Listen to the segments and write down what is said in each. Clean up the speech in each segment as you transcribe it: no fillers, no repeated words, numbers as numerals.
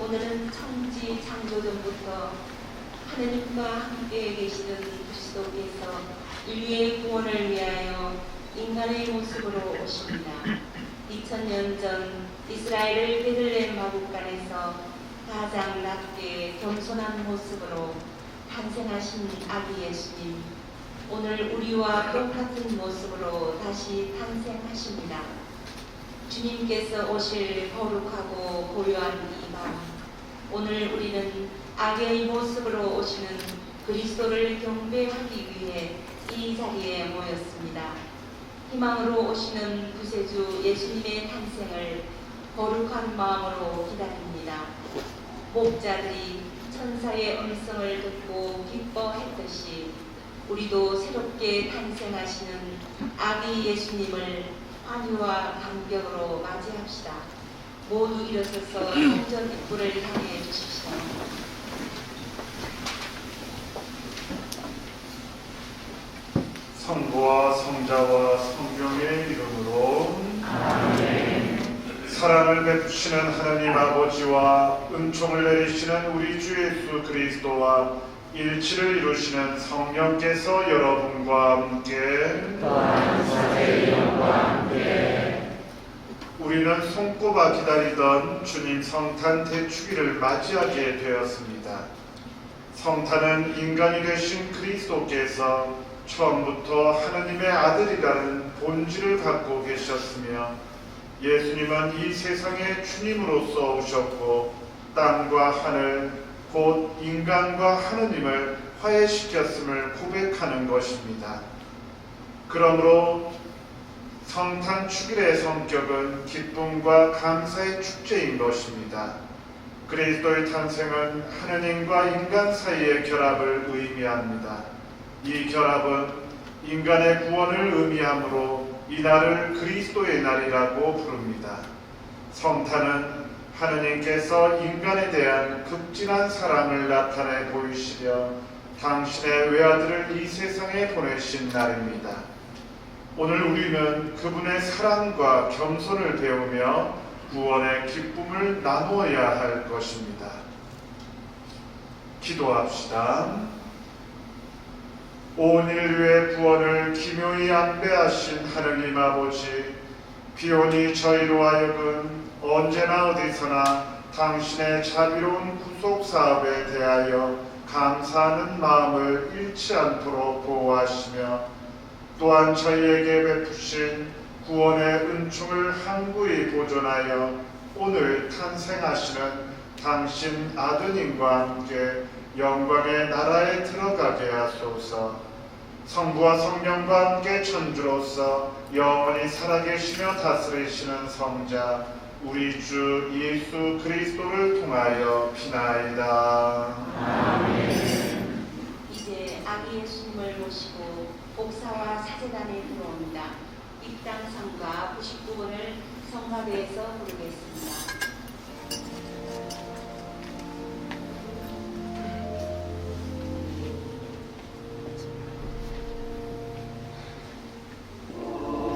오늘은 천지 창조전부터 하느님과 함께 계시는 그리스도께서 인류의 구원을 위하여 인간의 모습으로 오십니다. 2000년 전 이스라엘을 베들레헴 마국간에서 가장 낮게 겸손한 모습으로 탄생하신 아기 예수님, 오늘 우리와 똑같은 모습으로 다시 탄생하십니다. 주님께서 오실 거룩하고 고요한 이 밤, 오늘 우리는 악의 모습으로 오시는 그리스도를 경배하기 위해 이 자리에 모였습니다. 희망으로 오시는 구세주 예수님의 탄생을 거룩한 마음으로 기다립니다. 목자들이 천사의 음성을 듣고 기뻐했듯이 우리도 새롭게 탄생하시는 아기 예수님을 환희와 감격으로 맞이합시다. 모두 일어서서 성전 입구를 향해 주십시오. 성부와 성자와 성령의 이름으로 아멘. 사랑을 베푸시는 하나님 아버지와 은총을 내리시는 우리 주 예수 그리스도와 일치를 이루시는 성령께서 여러분과 함께 또한 사제의 영과 함께 우리는 손꼽아 기다리던 주님 성탄 대축일을 맞이하게 되었습니다. 성탄은 인간이 되신 그리스도께서 처음부터 하느님의 아들이라는 본질을 갖고 계셨으며 예수님은 이 세상에 주님으로서 오셨고 땅과 하늘 곧 인간과 하느님을 화해시켰음을 고백하는 것입니다. 그러므로 성탄 축일의 성격은 기쁨과 감사의 축제인 것입니다. 그리스도의 탄생은 하느님과 인간 사이의 결합을 의미합니다. 이 결합은 인간의 구원을 의미하므로 이 날을 그리스도의 날이라고 부릅니다. 성탄은 하느님께서 인간에 대한 극진한 사랑을 나타내 보이시려 당신의 외아들을 이 세상에 보내신 날입니다. 오늘 우리는 그분의 사랑과 겸손을 배우며 구원의 기쁨을 나누어야 할 것입니다. 기도합시다. 온 인류의 구원을 기묘히 안배하신 하느님 아버지, 비오니 저희로 하여금 언제나 어디서나 당신의 자비로운 구속 사업에 대하여 감사하는 마음을 잃지 않도록 보호하시며 또한 저희에게 베푸신 구원의 은총을 항구히 보존하여 오늘 탄생하시는 당신 아드님과 함께 영광의 나라에 들어가게 하소서. 성부와 성령과 함께 천주로서 영원히 살아계시며 다스리시는 성자 우리 주 예수 그리스도를 통하여 비나이다. 아멘. 이제 아기 예수님을 모시고 옥사와 사제단에 들어옵니다. 입당상과 99번을 성가대에서 부르겠습니다. 오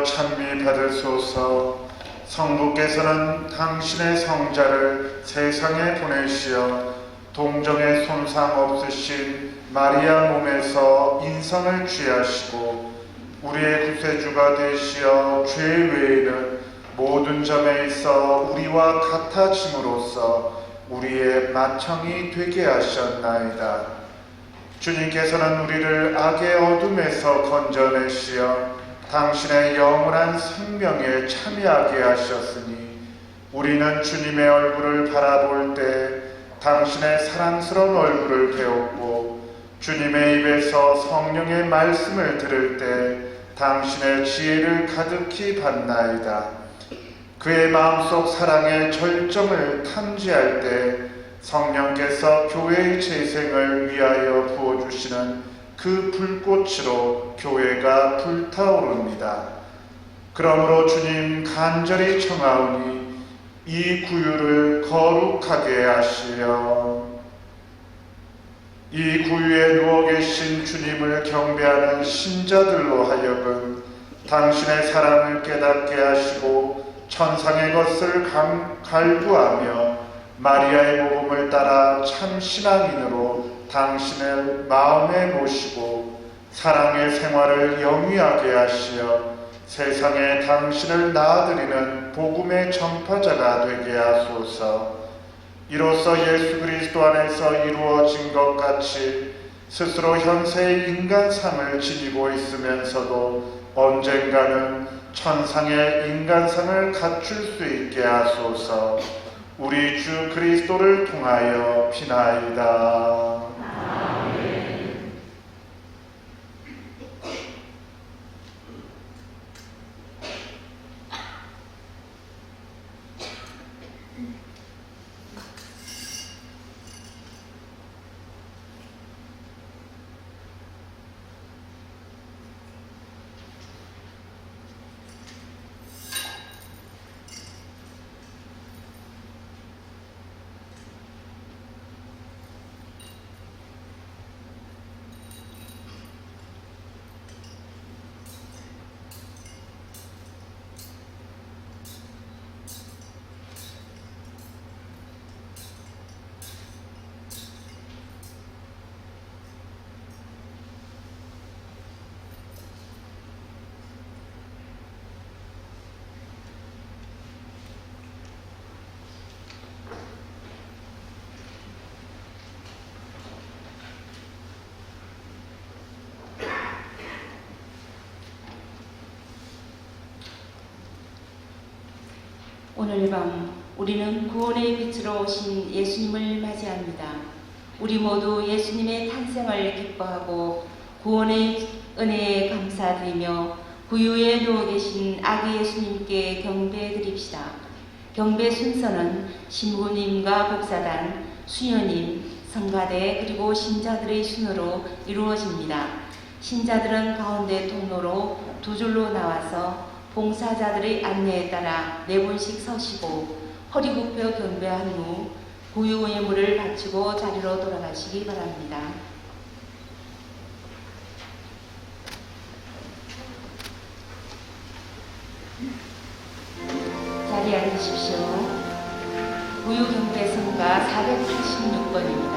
주여 찬미 받으소서. 성부께서는 당신의 성자를 세상에 보내시어 동정의 손상 없으신 마리아 몸에서 인성을 취하시고 우리의 구세주가 되시어 죄 외에는 모든 점에 있어 우리와 같아짐으로써 우리의 맏형이 되게 하셨나이다. 주님께서는 우리를 악의 어둠에서 건져내시어 당신의 영원한 생명에 참여하게 하셨으니 우리는 주님의 얼굴을 바라볼 때 당신의 사랑스러운 얼굴을 배웠고 주님의 입에서 성령의 말씀을 들을 때 당신의 지혜를 가득히 받나이다. 그의 마음속 사랑의 절정을 탐지할 때 성령께서 교회의 재생을 위하여 부어주시는 그 불꽃으로 교회가 불타오릅니다. 그러므로 주님 간절히 청하오니 이 구유를 거룩하게 하시려. 이 구유에 누워 계신 주님을 경배하는 신자들로 하여금 당신의 사랑을 깨닫게 하시고 천상의 것을 갈구하며 마리아의 복음을 따라 참 신앙인으로 당신을 마음에 모시고 사랑의 생활을 영위하게 하시어 세상에 당신을 낳아드리는 복음의 전파자가 되게 하소서. 이로써 예수 그리스도 안에서 이루어진 것 같이 스스로 현세의 인간상을 지니고 있으면서도 언젠가는 천상의 인간상을 갖출 수 있게 하소서. 우리 주 그리스도를 통하여 비나이다. 오늘 밤 우리는 구원의 빛으로 오신 예수님을 맞이합니다. 우리 모두 예수님의 탄생을 기뻐하고 구원의 은혜에 감사드리며 구유에 누워 계신 아기 예수님께 경배드립시다. 경배 순서는 신부님과 복사단, 수녀님, 성가대 그리고 신자들의 순으로 이루어집니다. 신자들은 가운데 통로로 두 줄로 나와서 봉사자들의 안내에 따라 네 분씩 서시고 허리 굽혀 경배한 후 구유 예물을 바치고 자리로 돌아가시기 바랍니다. 자리에 앉으십시오. 구유 경배성가 486번입니다.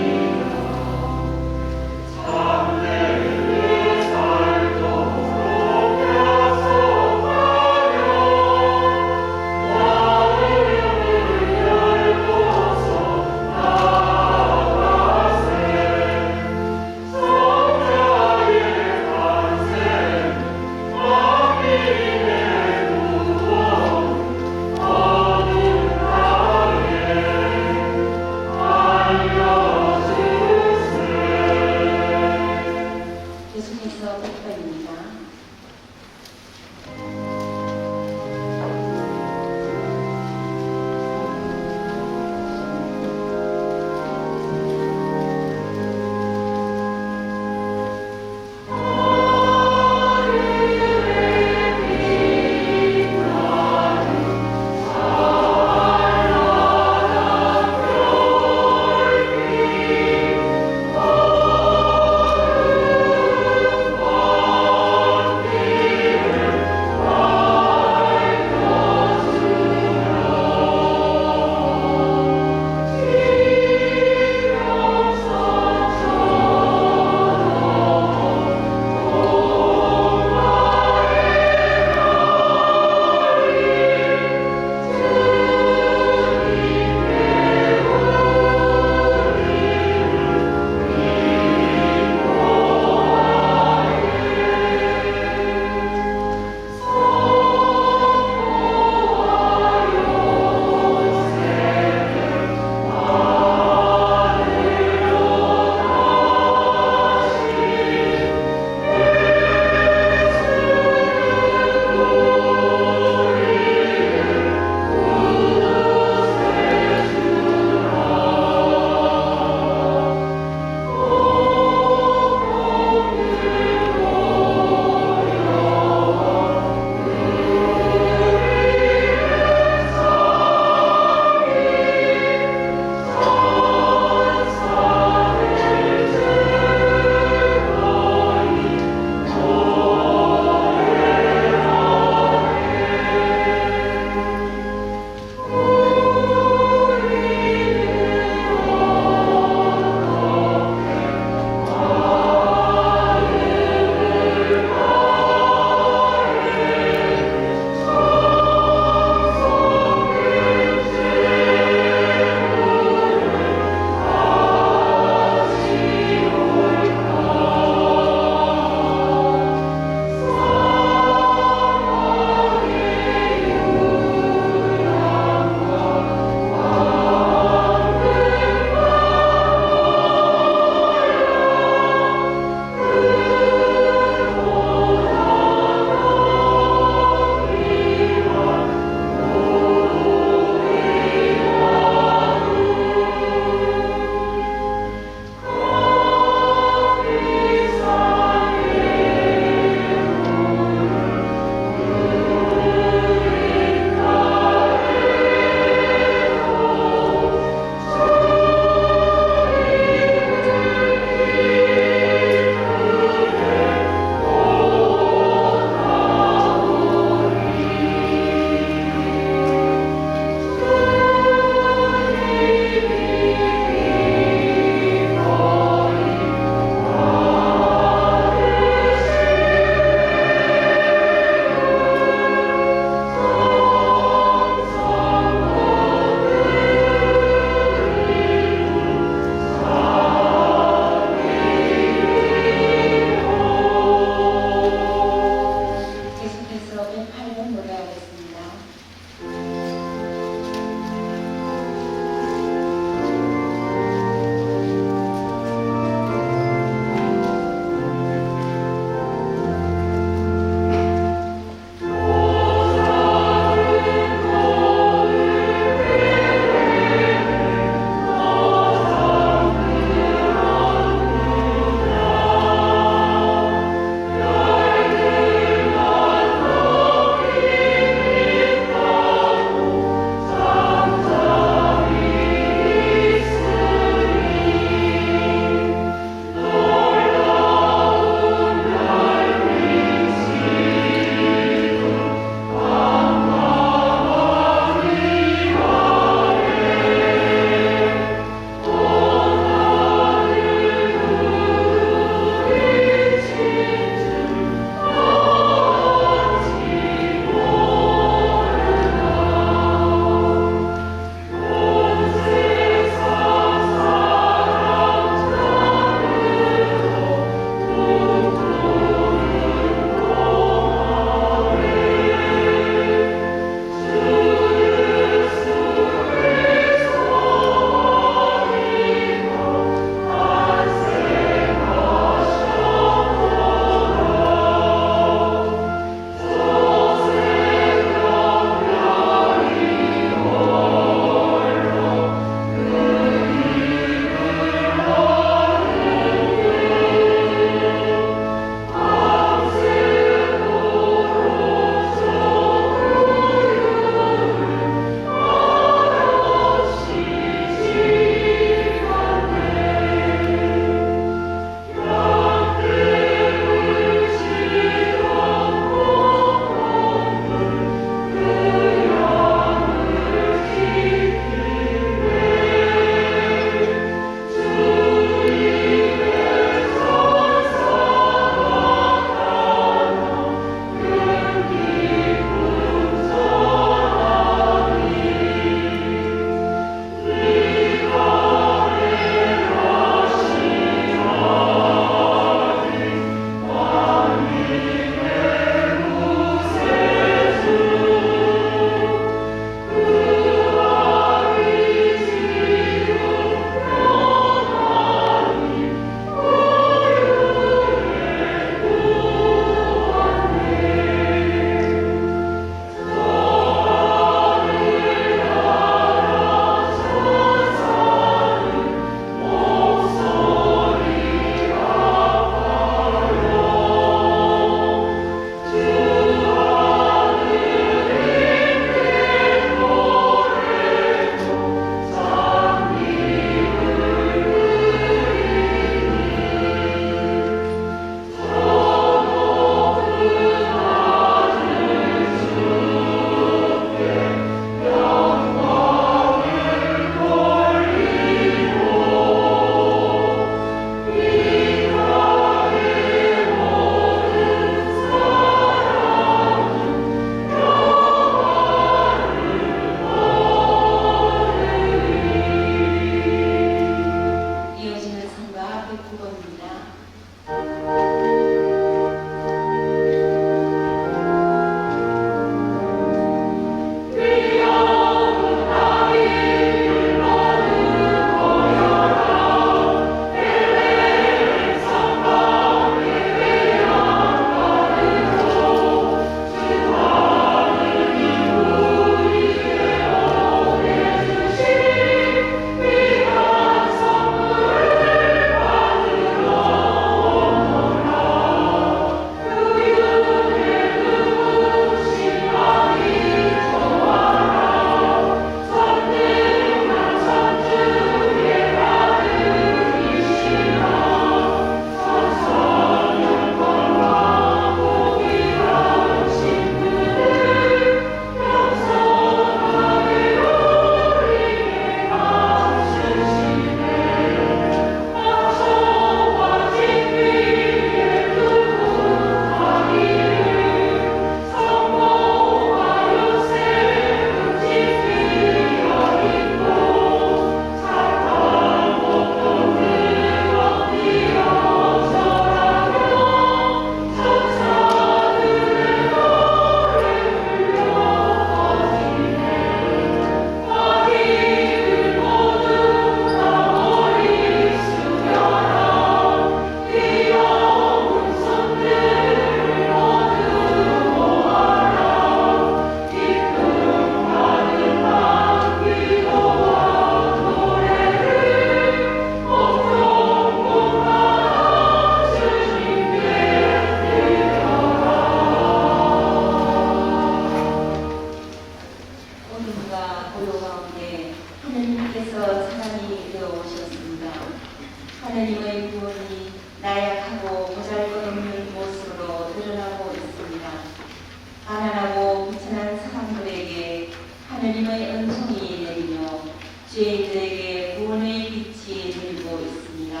죄인들에게 구원의 빛이 들고 있습니다.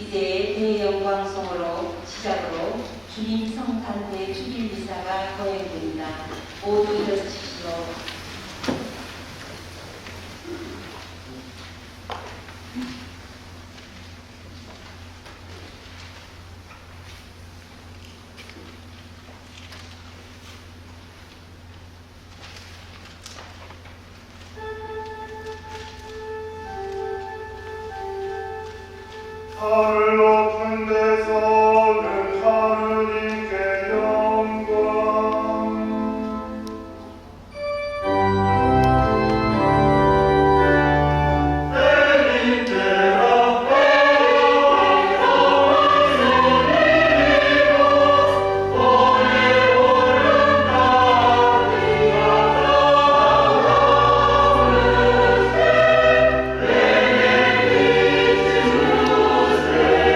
이제 대영광송으로 시작으로 주님 성탄대 주일 미사가 거행됩니다. 모두 일어서시시오. 하늘 높은 데서는 하느님께 영광. 주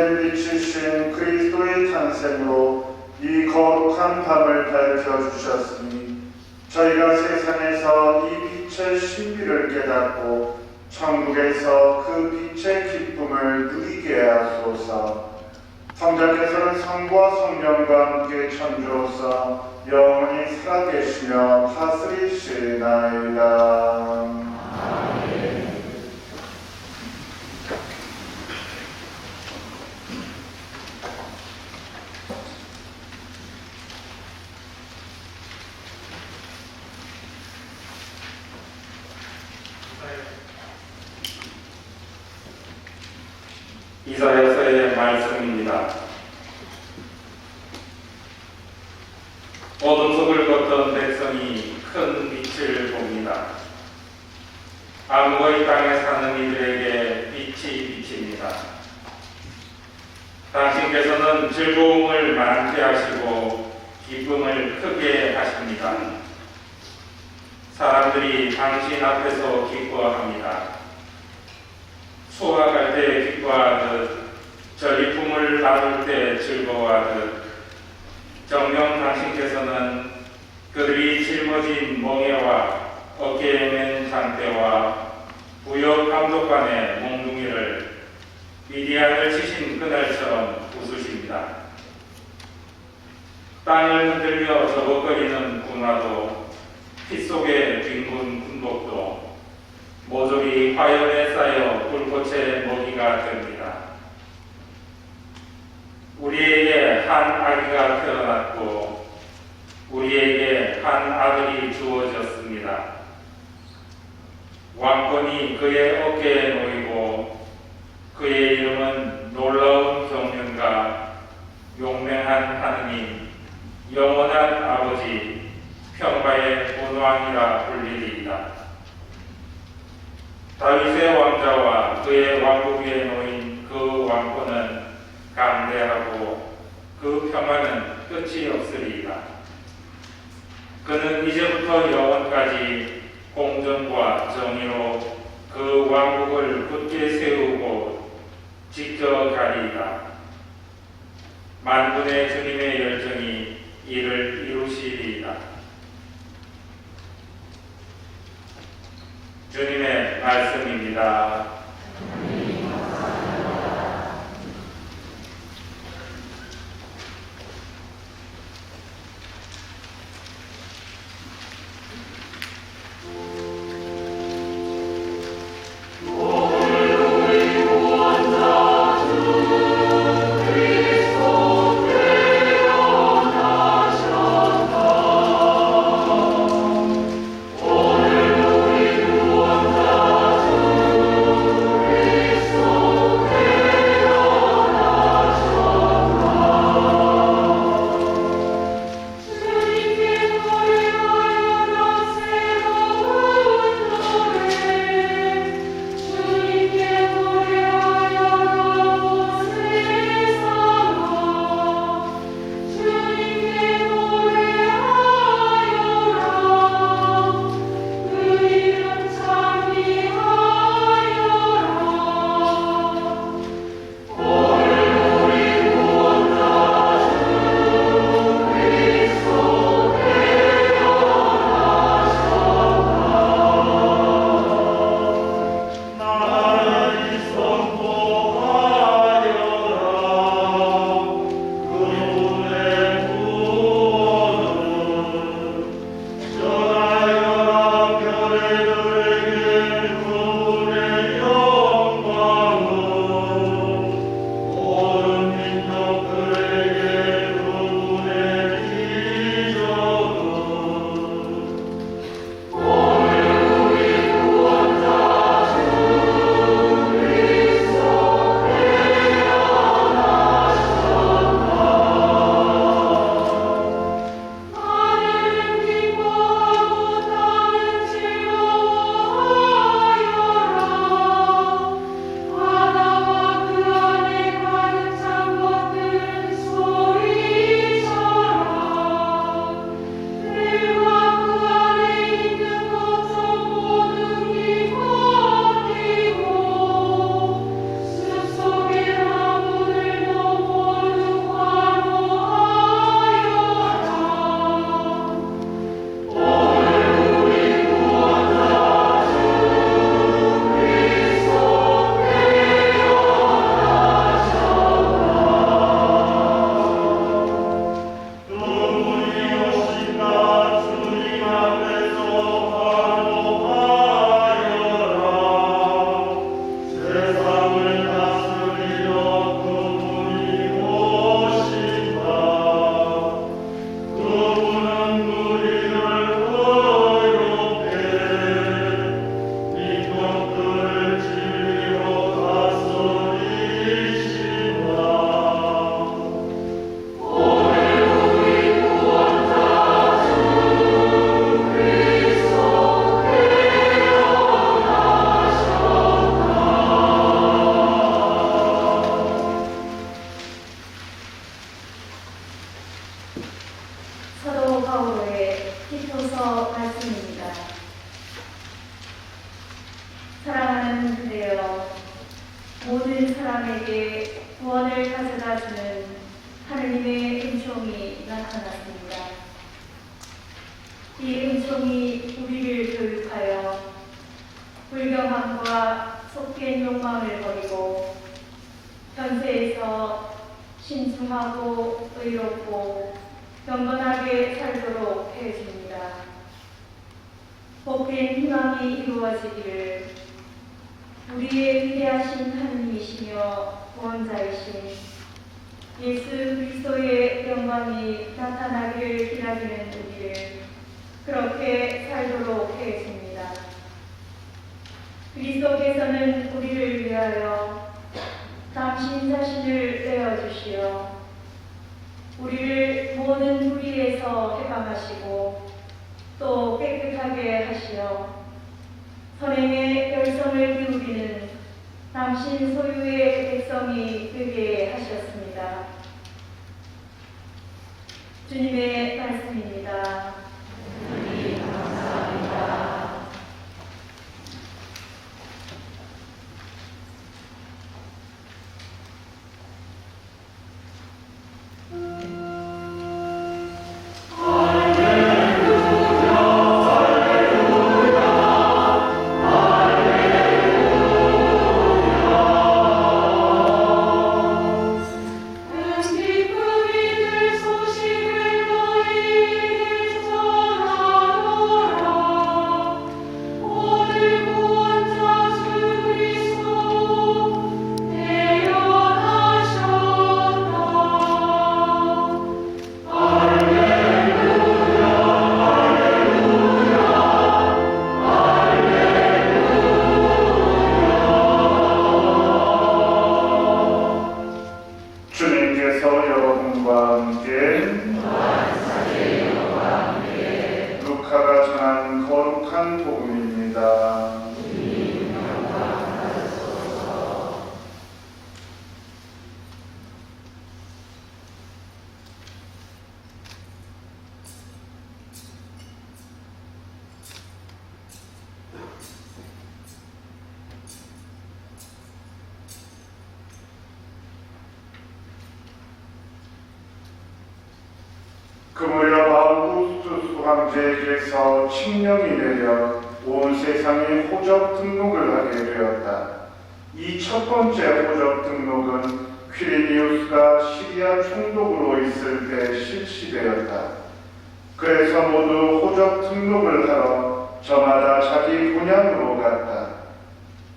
가운데 비치신 그리스도의 탄생으로 이 거룩한 밤을 밝혀주셨으니 저희가 세상에서 이 빛의 신비를 깨닫고 천국에서 그 빛의 기쁨을 누리게 하소서. 성자께서는 성부와 성령과 함께 천주로서 영원히 살아계시며 다스리시나이다. 이사야서의 말씀입니다. 어둠 속을 걷던 백성이 큰 빛을 봅니다. 암흑의 땅에 사는 이들에게 빛이 비칩니다. 당신께서는 즐거움을 많게 하시고 기쁨을 크게 하십니다. 사람들이 당신 앞에서 기뻐합니다. 소가 갈 때 기뻐하듯 전리품을 나눌 때 즐거워하듯 정녕 당신께서는 그들이 짊어진 멍에와 어깨에 맨 장대와 부역 감독관의 몽둥이를 미디안을 치신 그날처럼 웃으십니다. 땅을 흔들며 저벅거리는 군화도 피 속의 빈군 군복도 모조리 화염에 쌓여 불꽃의 먹이가 됩니다. 우리에게 한 아기가 태어났고 우리에게 한 아들이 주어졌습니다. 왕권이 그의 어깨에 놓이고 그의 이름은 놀라운 경륜가, 용맹한 하느님, 영원한 아버지, 평화의 본왕이라 불리리이다. 다윗의 왕자와 그의 왕국 위에 놓인 그 왕권은 강대하고 그 평화는 끝이 없으리이다. 그는 이제부터 영원까지 공정과 정의로 그 왕국을 굳게 세우고 지켜가리이다. 만군의 주님의 열정이 이를 이루시리이다. 주님의 말씀입니다. 앞서서 말씀입니다. 사랑하는 그대여, 모든 사람에게 구원을 가져다주는 하느님의 은총이 나타났습니다. 이 은총이 우리를 교육하여 불경함과 속된 욕망을 버리고 현세에서 신중하고 의롭고 경건하게 살도록 해줍니다. 복된 희망이 이루어지기를 우리의 위대하신 하느님이시며 구원자이신 예수 그리스도의 영광이 나타나기를 기다리는 우리를 그렇게 살도록 해줍니다. 그리스도께서는 우리를 위하여 당신 자신을 내어주시어 우리를 모든 불의에서 해방하시고 또 깨끗하게 하시어 선행의 열성을 기울이는 당신 소유의 백성이 되게 하셨습니다. 주님의 말씀입니다. 주님 감사합니다. 루카가 전한 거룩한 복음입니다. 그 무렵 아우구스투스 황제에게서 칙령이 내려 온 세상에 호적 등록을 하게 되었다. 이 첫 번째 호적 등록은 퀴리니우스가 시리아 총독으로 있을 때 실시되었다. 그래서 모두 호적 등록을 하러 저마다 자기 본향으로 갔다.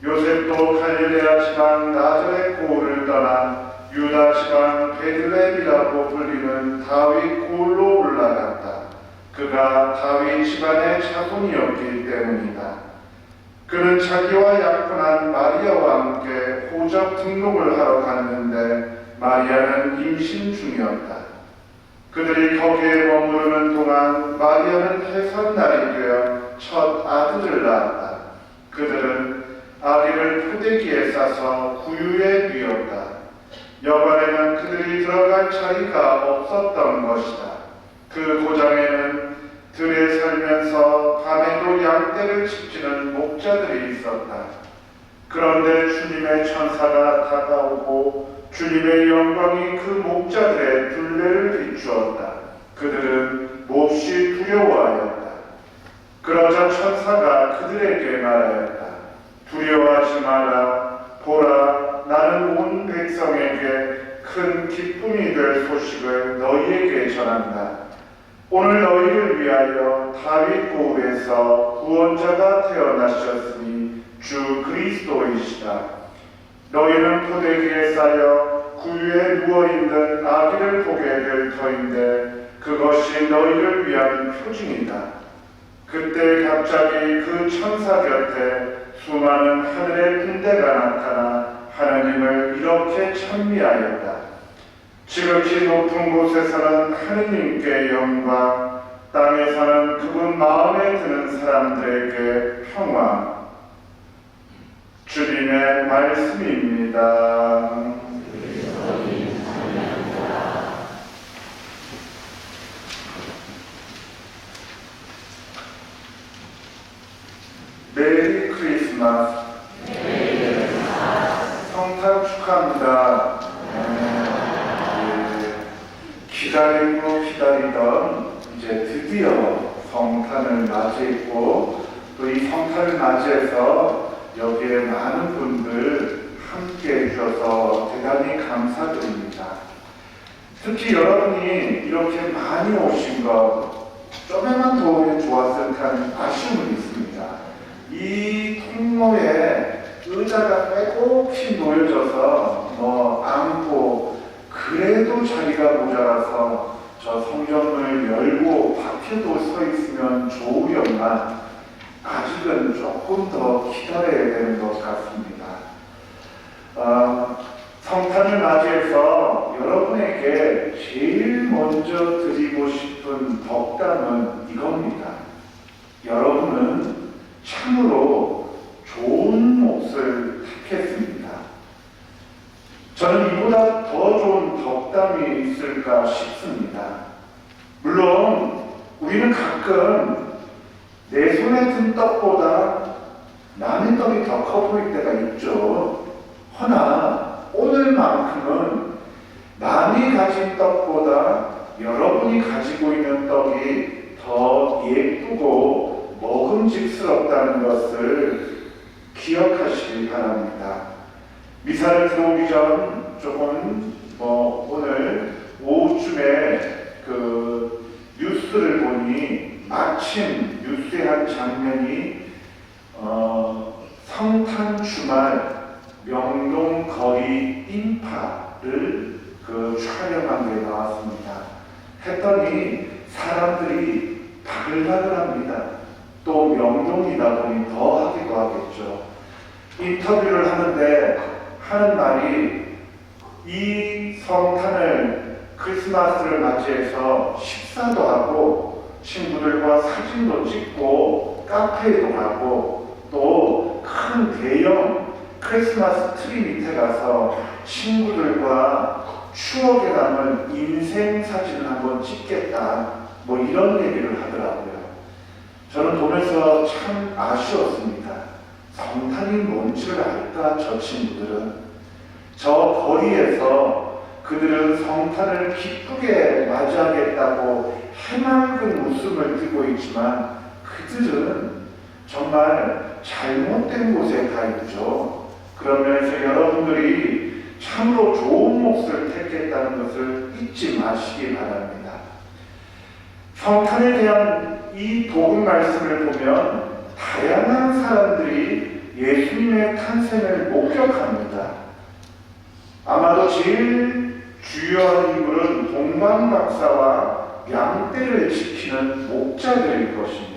요셉도 갈릴레아 지방 나자렛 고을을 떠나 유다 지방 베들레헴이라고 불리는 다윗 고을로 올라갔다. 그가 다윗 집안의 자손이었기 때문이다. 그는 자기와 약혼한 마리아와 함께 호적 등록을 하러 갔는데 마리아는 임신 중이었다. 그들이 거기에 머무르는 동안 마리아는 해산날이 되어 첫 아들을 낳았다. 그들은 아기를 포대기에 싸서 구유에 뉘었다. 여관에는 그들이 들어갈 자리가 없었던 것이다. 그 고장에는 들에 살면서 밤에도 양떼를 지키는 목자들이 있었다. 그런데 주님의 천사가 다가오고 주님의 영광이 그 목자들의 둘레를 비추었다. 그들은 몹시 두려워하였다. 그러자 천사가 그들에게 말하였다. 두려워하지 마라. 보라, 나는 온 백성에게 큰 기쁨이 될 소식을 너희에게 전한다. 오늘 너희를 위하여 다윗 고을에서 구원자가 태어나셨으니 주 그리스도이시다. 너희는 포대기에 쌓여 구유에 누워있는 아기를 보게 될 터인데 그것이 너희를 위한 표징이다. 그때 갑자기 그 천사 곁에 수많은 하늘의 군대가 나타나 하나님을 이렇게 찬미하였다. 지극히 높은 곳에서는 하느님께 영광, 땅에서는 그분 마음에 드는 사람들에게 평화. 주님의 말씀입니다. 기다리던 이제 드디어 성탄을 맞이했고 또 이 성탄을 맞이해서 여기에 많은 분들 함께 해주셔서 대단히 감사드립니다. 특히 여러분이 이렇게 많이 오신 것 좀만 더 오면 좋았을 듯한 아쉬움은 있습니다. 이 통로에 의자가 빼곡히 놓여져서 앉고 그래도 자리가 모자라서 저 성경을 열고 밖에도 서 있으면 좋으련만 아직은 조금 더 기다려야 되는 것 같습니다. 성탄을 맞이해서 여러분에게 제일 먼저 드리고 싶은 덕담은 이겁니다. 여러분은 참으로 좋은 몫을 택했습니다. 저는 이보다 더 좋은 덕담이 있을까 싶습니다. 물론 우리는 가끔 내 손에 든 떡보다 남의 떡이 더 커 보일 때가 있죠. 허나 오늘만큼은 남이 가진 떡보다 여러분이 가지고 있는 떡이 더 예쁘고 먹음직스럽다는 것을 기억하시기 바랍니다. 미사를 들어오기 전 조금 오늘 오후쯤에 그 뉴스를 보니 마침 뉴스의 한 장면이 성탄 주말 명동 거리 인파를 촬영한 게 나왔습니다. 했더니 사람들이 바글바글합니다. 또 명동이다 보니 더 하기도 하겠죠. 인터뷰를 하는데 하는 말이 이 성탄을 크리스마스를 맞이해서 식사도 하고 친구들과 사진도 찍고 카페에도 가고 또 큰 대형 크리스마스 트리 밑에 가서 친구들과 추억에 남을 인생 사진을 한번 찍겠다 이런 얘기를 하더라고요. 저는 보면서 참 아쉬웠습니다. 성탄이 뭔지를 알까 저 친구들은. 저 거리에서 그들은 성탄을 기쁘게 맞이하겠다고 해맑은 웃음을 띠고 있지만 그들은 정말 잘못된 곳에 가 있죠. 그런 면에서 여러분들이 참으로 좋은 몫을 택했다는 것을 잊지 마시기 바랍니다. 성탄에 대한 이 복음 말씀을 보면 다양한 사람들이 예수님의 탄생을 목격합니다. 아마도 제일 주요한 인물은 동방박사와 양떼를 지키는 목자들일 것입니다.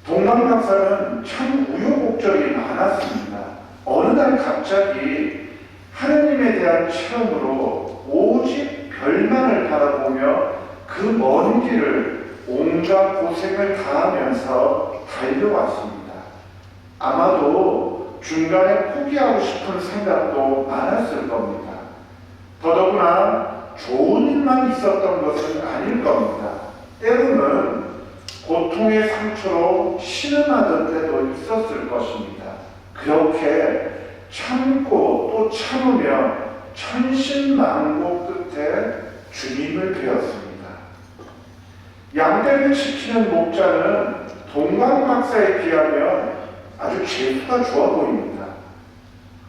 동방박사는 참 우여곡절이 많았습니다. 어느 날 갑자기 하느님에 대한 체험으로 오직 별만을 바라보며 그 먼 길을 온갖 고생을 다하면서 달려왔습니다. 아마도 중간에 포기하고 싶은 생각도 많았을 겁니다. 더더구나 좋은 일만 있었던 것은 아닐 겁니다. 때로는 고통의 상처로 신음하던 때도 있었을 것입니다. 그렇게 참고 또 참으며 천신만고 끝에 주님을 뵈었습니다. 양떼를 지키는 목자는 동방박사에 비하면 아주 재수가 좋아 보입니다.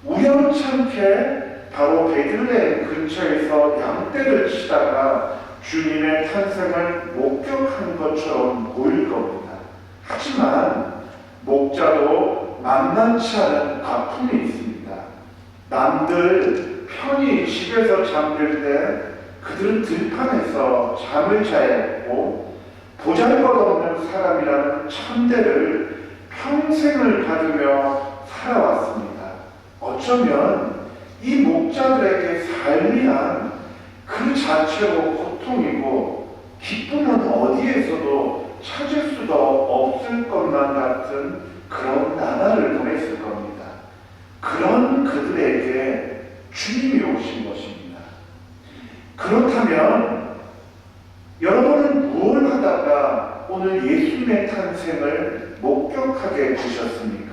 우연찮게 바로 베들레헴 근처에서 양떼를 치다가 주님의 탄생을 목격한 것처럼 보일 겁니다. 하지만 목자도 만만치 않은 아픔이 있습니다. 남들 편히 집에서 잠들 때 그들은 들판에서 잠을 자야 했고 보잘것없는 사람이라는 천대를 평생을 받으며 살아왔습니다. 어쩌면 이 목자들에게 삶이란 그 자체로 고통이고 기쁨은 어디에서도 찾을 수도 없을 것만 같은 그런 나날을 보냈을 겁니다. 그런 그들에게 주님이 오신 것입니다. 그렇다면 여러분은 무엇을 하다가 오늘 예수님의 탄생을 목격하게 되셨습니까?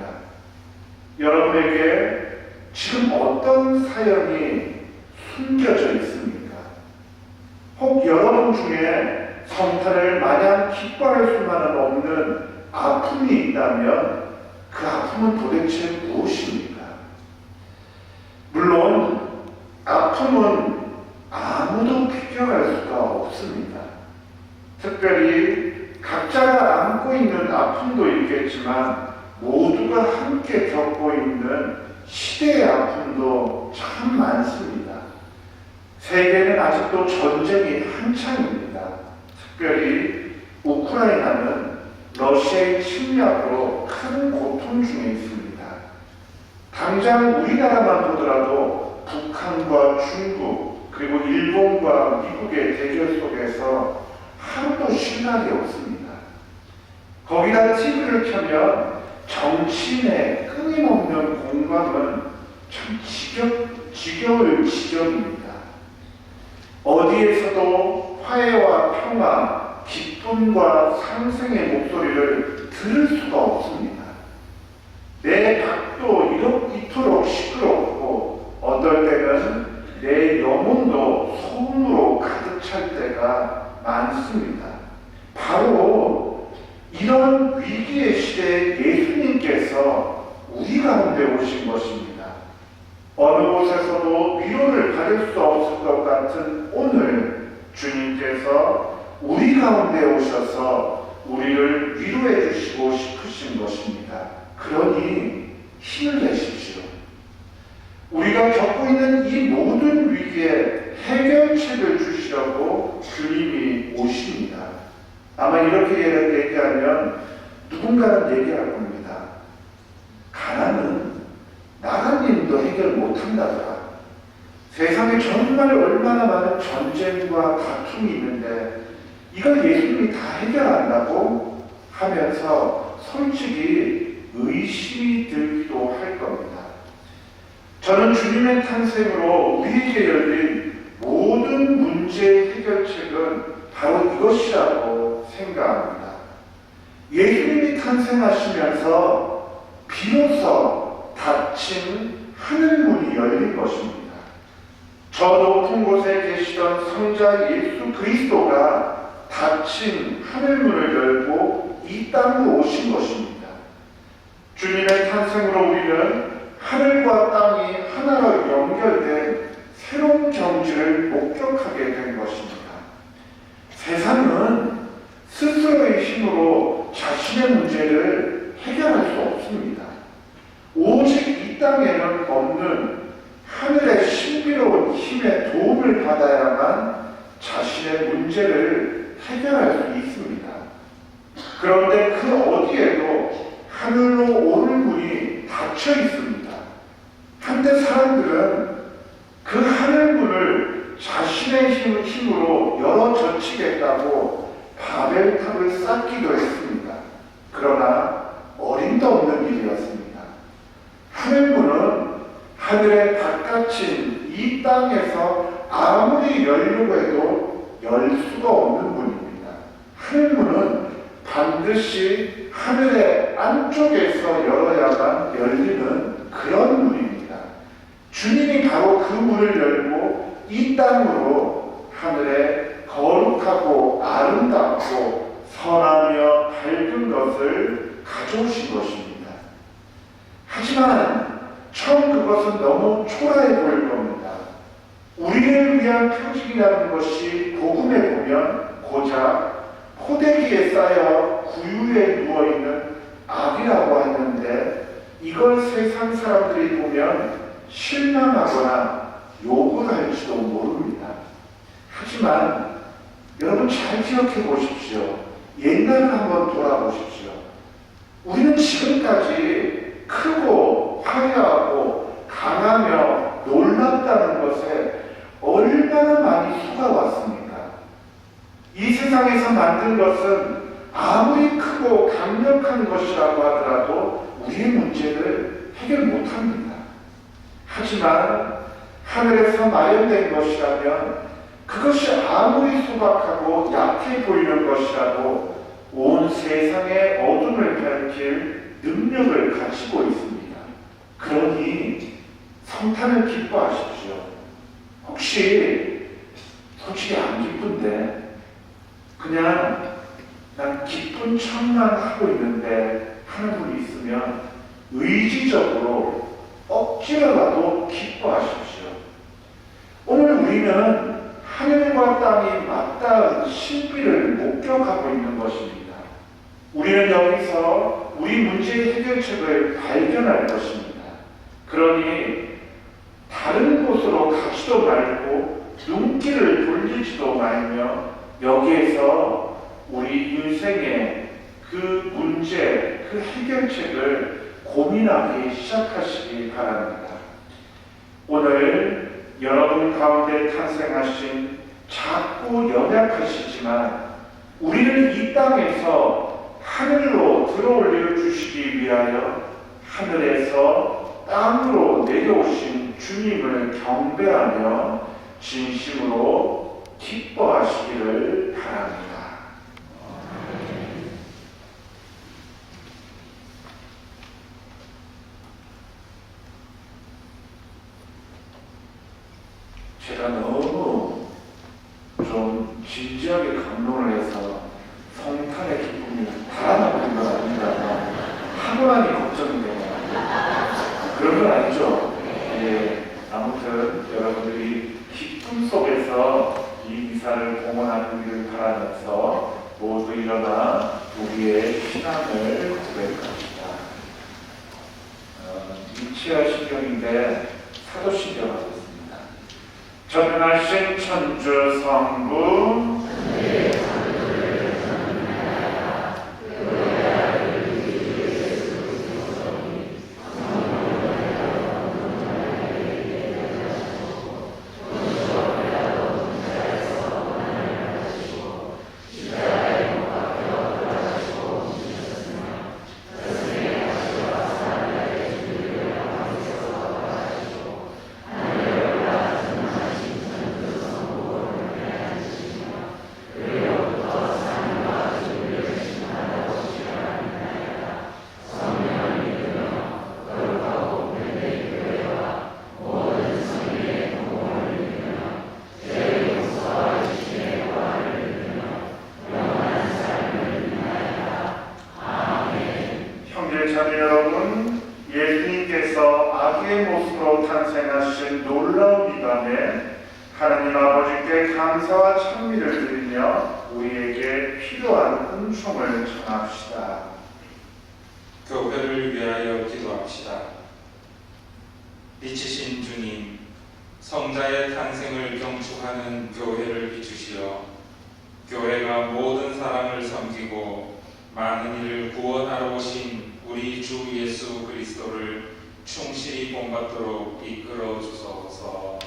여러분에게 지금 어떤 사연이 숨겨져 있습니까? 혹 여러분 중에 성탄을 마냥 기뻐할 수만은 없는 아픔이 있다면 그 아픔은 도대체 무엇입니까? 물론 아픔은 아무도 비교할 수가 없습니다. 특별히 각자가 안고 있는 아픔도 있겠지만 모두가 함께 겪고 있는 시대의 아픔도 참 많습니다. 세계는 아직도 전쟁이 한창입니다. 특별히 우크라이나는 러시아의 침략으로 큰 고통 중에 있습니다. 당장 우리나라만 보더라도 북한과 중국 그리고 일본과 미국의 대결 속에서 하루도 쉴 날이 없습니다. 거기다 TV를 켜면 정치인의 끊임없는 공감은 참 지겨울 지경입니다. 어디에서도 화해와 평화, 기쁨과 상생의 목소리를 들을 수가 없습니다. 내 밖도 이토록 시끄럽고 어떨 때는 내 영혼도 소음으로 가득 찰 때가 많습니다. 바로 이런 위기의 시대에 예수님께서 우리 가운데 오신 것입니다. 어느 곳에서도 위로를 받을 수 없을 것 같은 오늘 주님께서 우리 가운데 오셔서 우리를 위로해 주시고 싶으신 것입니다. 그러니 힘을 내십시오. 우리가 겪고 있는 이 모든 위기에 해결책을 주시려고 주님이 오십니다. 아마 이렇게 얘기하면 누군가는 얘기할 겁니다. 가난은 나라님도 해결 못한다더라. 세상에 정말 얼마나 많은 전쟁과 다툼이 있는데 이걸 예수님이 다 해결한다고 하면서 솔직히 의심이 들기도 할 겁니다. 저는 주님의 탄생으로 우리에게 열린 모든 문제의 해결책은 바로 이것이라고 생각합니다. 예수님이 탄생하시면서 비로소 닫힌 하늘문이 열린 것입니다. 저 높은 곳에 계시던 성자 예수 그리스도가 닫힌 하늘문을 열고 이 땅으로 오신 것입니다. 주님의 탄생으로 우리는 하늘과 땅이 하나로 연결된 새로운 경지를 목격하게 된 것입니다. 세상은 스스로의 힘으로 자신의 문제를 해결할 수 없습니다. 오직 이 땅에는 없는 하늘의 신비로운 힘의 도움을 받아야만 자신의 문제를 해결할 수 있습니다. 그런데 그 어디에도 하늘로 오는 문이 닫혀 있습니다. 한때 사람들은 그 하늘문을 자신의 힘으로 열어 젖히겠다고 바벨탑을 쌓기도 했습니다. 그러나 어림도 없는 일이었습니다. 하늘문은 하늘의 바깥인 이 땅에서 아무리 열려고 해도 열 수가 없는 문입니다. 하늘문은 반드시 하늘의 안쪽에서 열어야만 열리는 그런 문입니다. 주님이 바로 그 문을 열고 이 땅으로 하늘에 거룩하고 아름답고 선하며 밝은 것을 가져오신 것입니다. 하지만 처음 그것은 너무 초라해 보일 겁니다. 우리를 위한 표징이라는 것이 복음에 보면 고작 포대기에 쌓여 구유에 누워있는 악이라고 했는데 이걸 세상 사람들이 보면 실망하거나 욕을 할지도 모릅니다. 하지만 여러분 잘 기억해 보십시오. 옛날을 한번 돌아보십시오. 우리는 지금까지 크고 화려하고 강하며 놀랍다는 것에 얼마나 많이 속아왔습니까? 이 세상에서 만든 것은 아무리 크고 강력한 것이라고 하더라도 우리의 문제를 해결 못합니다. 하지만 하늘에서 마련된 것이라면 그것이 아무리 소박하고 약해 보이는 것이라도 온 세상의 어둠을 밝힐 능력을 가지고 있습니다. 그러니 성탄을 기뻐하십시오. 혹시 솔직히 안 기쁜 기쁜 척만 하고 있는데 하는 분이 있으면 의지적으로 억지로라도 기뻐하십시오. 오늘 우리는 하늘과 땅이 맞닿은 신비를 목격하고 있는 것입니다. 우리는 여기서 우리 문제의 해결책을 발견할 것입니다. 그러니 다른 곳으로 가지도 말고 눈길을 돌리지도 말며 여기에서 우리 인생의 그 문제, 그 해결책을 고민하기 시작하시기 바랍니다. 오늘 여러분 가운데 탄생하신 작고 연약하시지만 우리는 이 땅에서 하늘로 들어올려 주시기 위하여 하늘에서 땅으로 내려오신 주님을 경배하며 진심으로 기뻐하시기를 바랍니다. 제가 너무 좀 진지하게 감동을 해서 성탄의 기쁨이 달아나는 건 아닌가 하고 나니 걱정이 되네요. 그런 건 아니죠. 예, 아무튼 여러분들이 기쁨 속에서 이 미사를 봉헌하기를 바라면서 모두 일어나 우리의 신앙을 고백합니다. 이치아 신경인데 사도신경 하겠습니다. 전능하신 천주 성부 자녀 여러분, 예수님께서 아기의 모습으로 탄생하신 놀라운 이 밤에 하나님 아버지께 감사와 찬미를 드리며 우리에게 필요한 은총을 청합시다. 교회를 위하여 기도합시다. 빛이신 주님, 성자의 탄생을 경축하는 교회를 비추시어 교회가 모든 사람을 섬기고 많은 이를 구원하러 오신 우리 주 예수 그리스도를 충실히 본받도록 이끌어 주소서.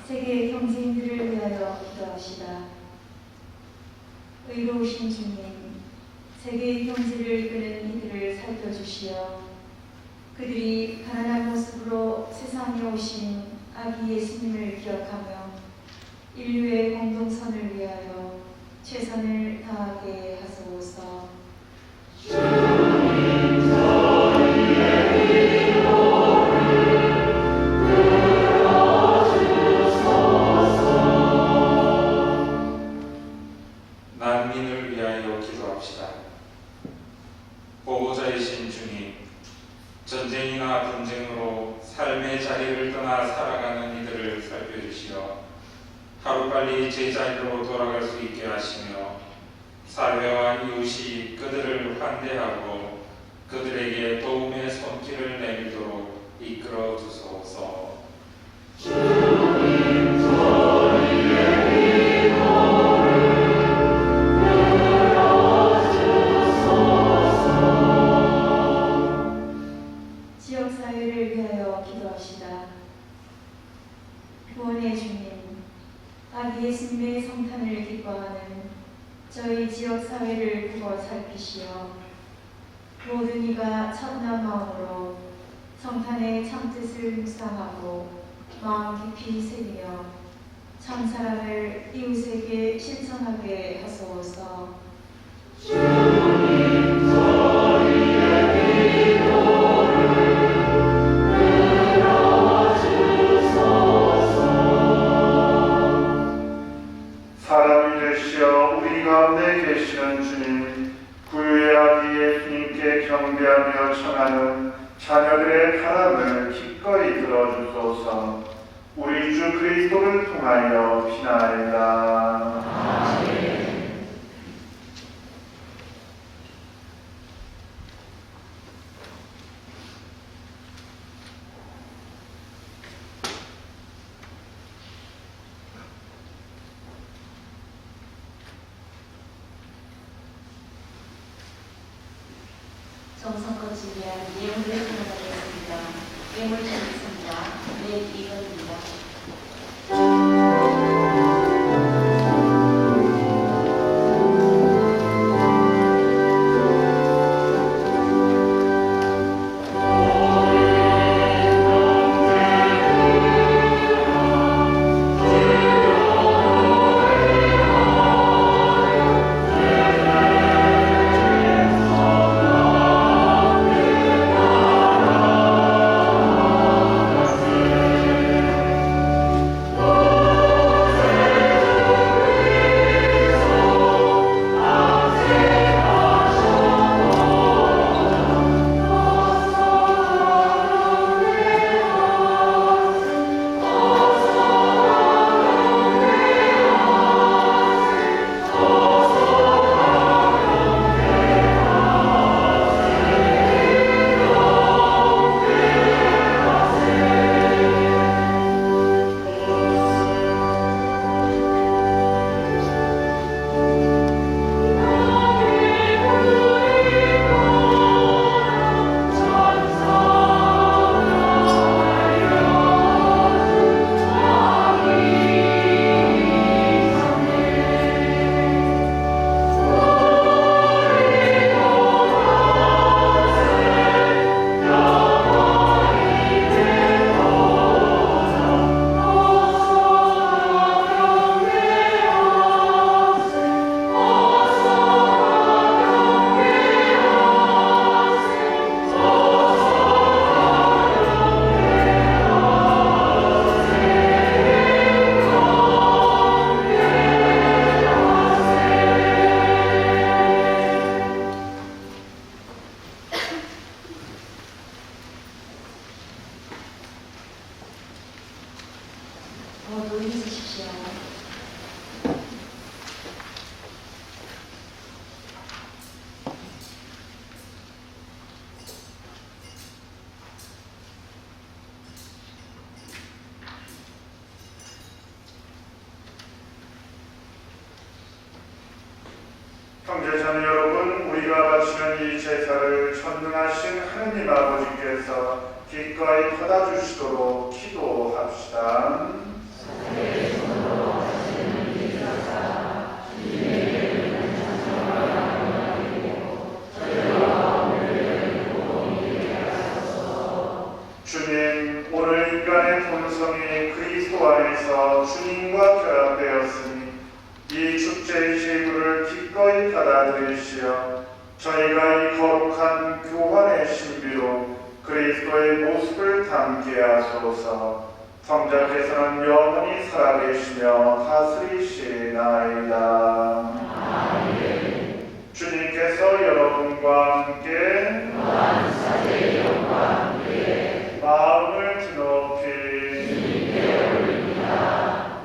세계 경제인들을 위하여 기도합시다. 의로우신 주님, 세계의 경제를 이끄는 이들을 살펴주시어 그들이 가난한 모습으로 세상에 오신 아기 예수님을 기억하며 인류의 공동선을 위하여 최선을 다하게 하소서. 난민을 위하여 기도합시다. 보호자이신 주님, 전쟁이나 분쟁으로 삶의 자리를 떠나 살아가는 이들을 살펴주시어 하루빨리 제자리로 돌아갈 수 있게 하시며 사회와 이웃이 그들을 환대하고 그들에게 도움의 손길을 내밀도록 이끌어 주소서. 지역사회를 위하여 기도합시다. 구원의 주님, 아기 예수님의 성탄을 기뻐하는 저희 지역사회를 두고 살피시어 모든 이가 차분한 마음으로 성탄의 참뜻을 묵상하고 마음 깊이 새기며 참사랑을 이웃에게 실천하게 하소서. 주님 저희 우리 가운데 계시는 주님, 구유의 아기 예수님께 경배하며 청하는 자녀들의 바람을 기꺼이 들어주소서. 우리 주 그리스도를 통하여 비나이다. 정성껏 준비한 예물을 드리겠습니다. 예물 드리겠습니다. 네, 이겁니다. 모두 있으십시오. 형제자매 여러분, 우리가 바치는 이 제사를 전능하신 하느님 아버지께서 기꺼이 받아주시도록 기도합시다. 주님, 오늘 인간의 본성이 그리스도 안에서 주님과 결합되었으니 이 축제의 제물을 기꺼이 받아들이시어 저희가 이 거룩한 교환의 신비로 그리스도의 모습을 담게 하소서. 성자께서는 영원히 살아계시며 다스리시나이다. 주님께서 여러분과 함께 마음을 드높이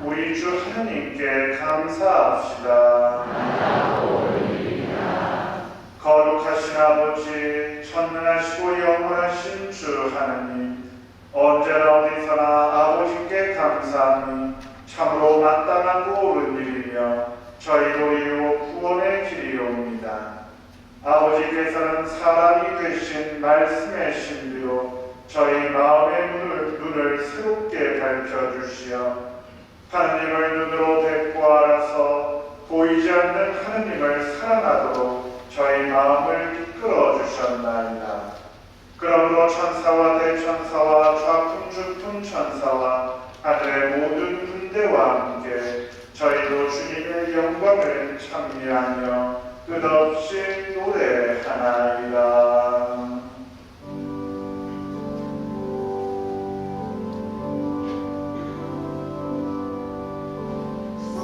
우리 주 하나님께 감사합시다. 거룩하신 아버지, 전능하시고 영원하신 주 하나님, 언제나 어디서나 아버지께 감사함이 참으로 마땅하고 옳은 일이며 저희로 이루 구원의 길이옵니다. 아버지께서는 사람이 되신 말씀의 신비로 저희 마음의 눈을 새롭게 밝혀주시어 하나님을 눈으로 뵙고 알아서 보이지 않는 하나님을 사랑하도록 저희 마음을 이끌어 주셨나이다. 그러므로 천사와 대천사와 좌풍주풍 천사와 하늘의 모든 군대와 함께 저희도 주님의 영광을 찬미하며 끝없이 노래하나이다. 소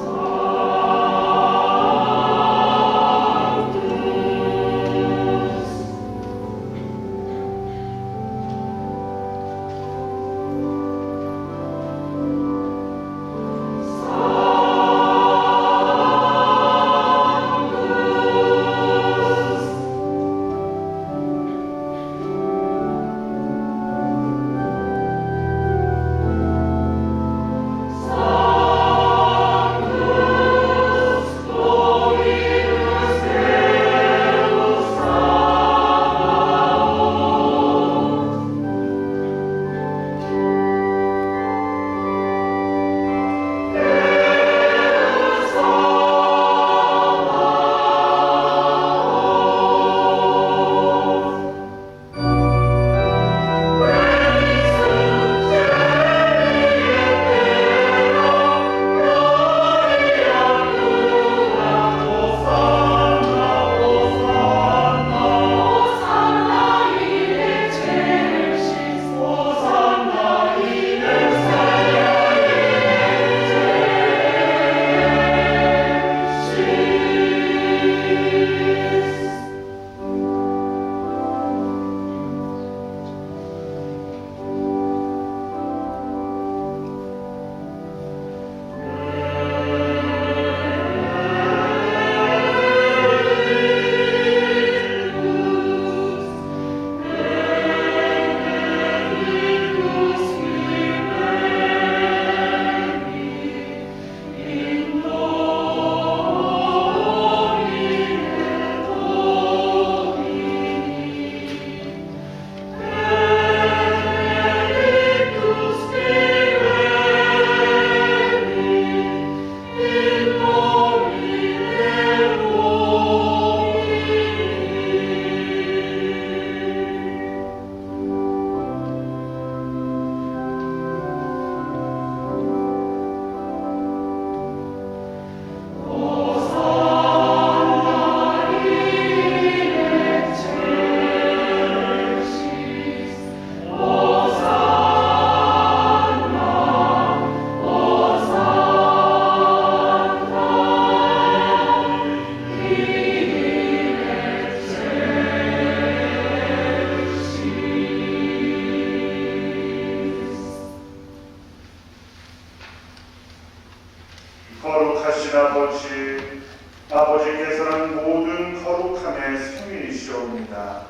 아버지께서는 모든 거룩함의 승리이시옵니다.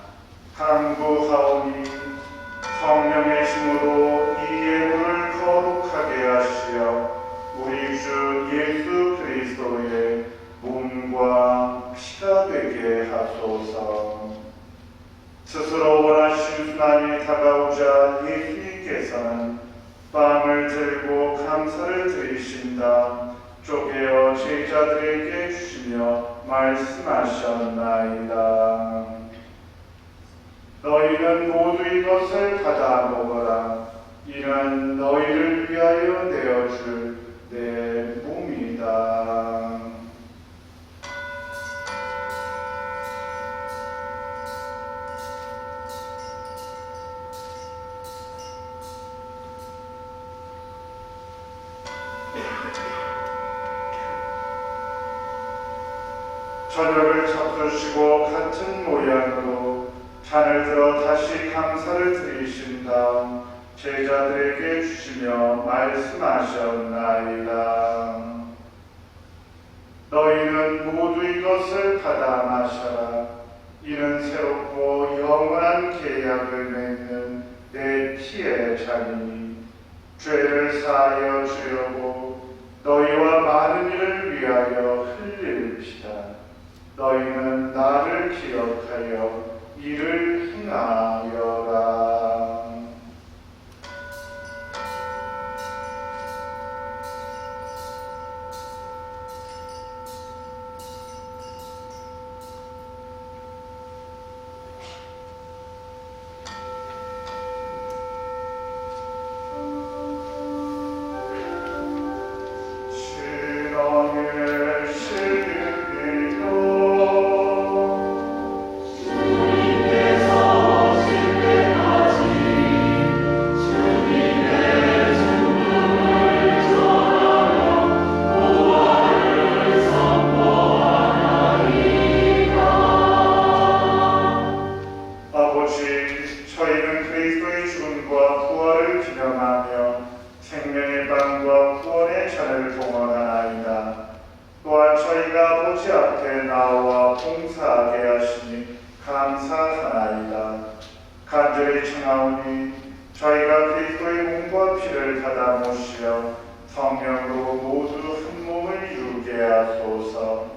간구하오니 성령의 힘으로 이 예물을 거룩하게 하시어 우리 주 예수 그리스도의 몸과 피가 되게 하소서. 스스로 원하신 순환이 다가오자 예수님께서는 빵을 들고 감사를 드리신다 쪼개어 제자들에게 주시며 말씀하셨나이다. 너희는 모두 이것을 받아 먹어라. 이는 너희를 위하여 내어줄 내 몸이다. 저녁을 잡수시고 같은 모양으로 잔을 들어 다시 감사를 드리신 다음 제자들에게 주시며 말씀하셨나이다. 너희는 모두 이것을 받아 마셔라. 이는 새롭고 영원한 계약을 맺는 내 피의 잔이니 죄를 사하여 주려고 너희와 많은 이를 위하여 흘릴 피다. 너희는 나를 기억하여 이를 행하여라. 신앙의 신비도 저희는 그리스도의 죽음과 부활을 기념하며 생명의 빵과 구원의 잔을 봉헌하나이다. 또한 저희가 아버지 앞에 나와 봉사하게 하시니 감사하나이다. 간절히 청하오니 저희가 그리스도의 몸과 피를 받아 모시어 성령으로 모두 한 몸을 이루게 하소서.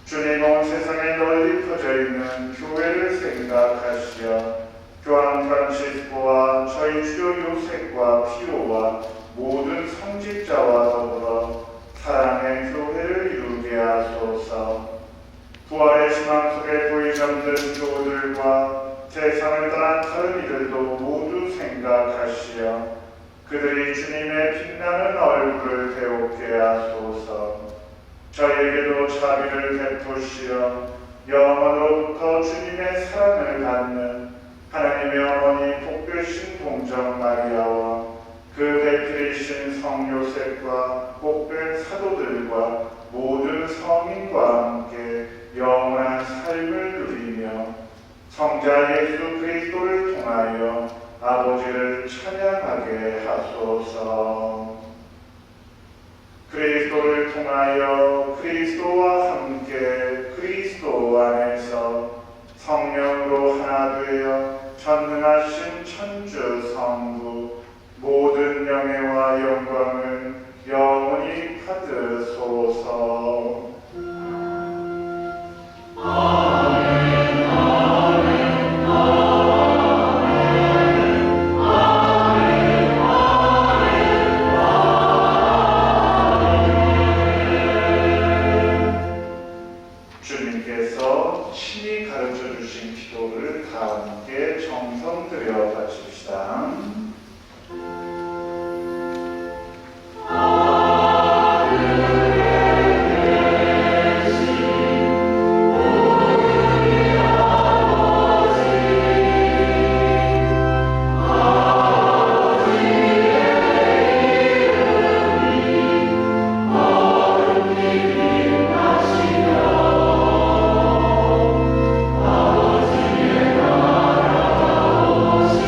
주님 온 세상에 널리 퍼져 있는 교회를 생각하시어 교황 프란치스코와 저희 주요 요셉과 피오와 모든 성직자와 더불어 사랑의 교회를 이루게 하소서. 부활의 희망 속에 보이 잠든 교우들과 세상을 떠난 다른 이들도 모두 생각하시어 그들이 주님의 빛나는 얼굴을 배우게 하소서. 저희에게도 자비를 베푸시어 영원으로부터 주님의 사랑을 받는 하나님의 어머니 복되신 동정 마리아와 그 대필이신 성요셉과 복된 사도들과 모든 성인과 함께 영원한 삶을 누리며 성자 예수 그리스도를 통하여 아버지를 찬양하게 하소서. 그리스도를 통하여 그리스도와 함께 그리스도 안에서 성령으로 하나 되어 전능하신 천주 성부 모든 명예와 영광을 영원히 받으소서. 주님께서 친히 가르쳐 주신 기도를 다 함께 정성 들여 바칩시다. 아버지의 나라 오시려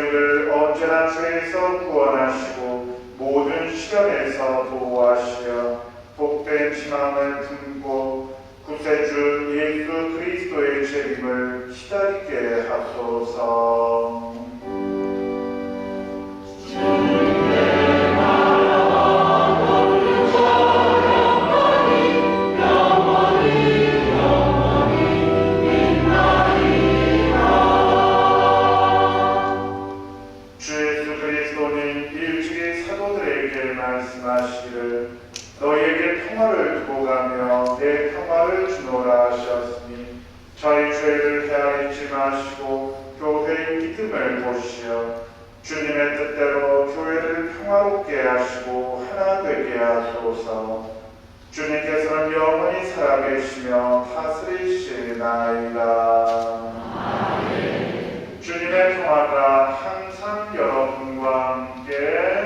저희를 언제나 죄에서 구원하시고 모든 시련에서 보호하시어 복된 희망을 품고 구세주 예수 그리스도의 재림을 기다리게 하소서. 말씀하시기를 너희에게 평화를 두고 가며 내 평화를 주노라 하셨으니 저희 죄를 헤아리지 마시고 교회의 믿음을 보시어 주님의 뜻대로 교회를 평화롭게 하시고 하나 되게 하소서. 주님께서는 영원히 살아계시며 다스리시나이다. 아멘. 주님의 평화가 항상 여러분과 함께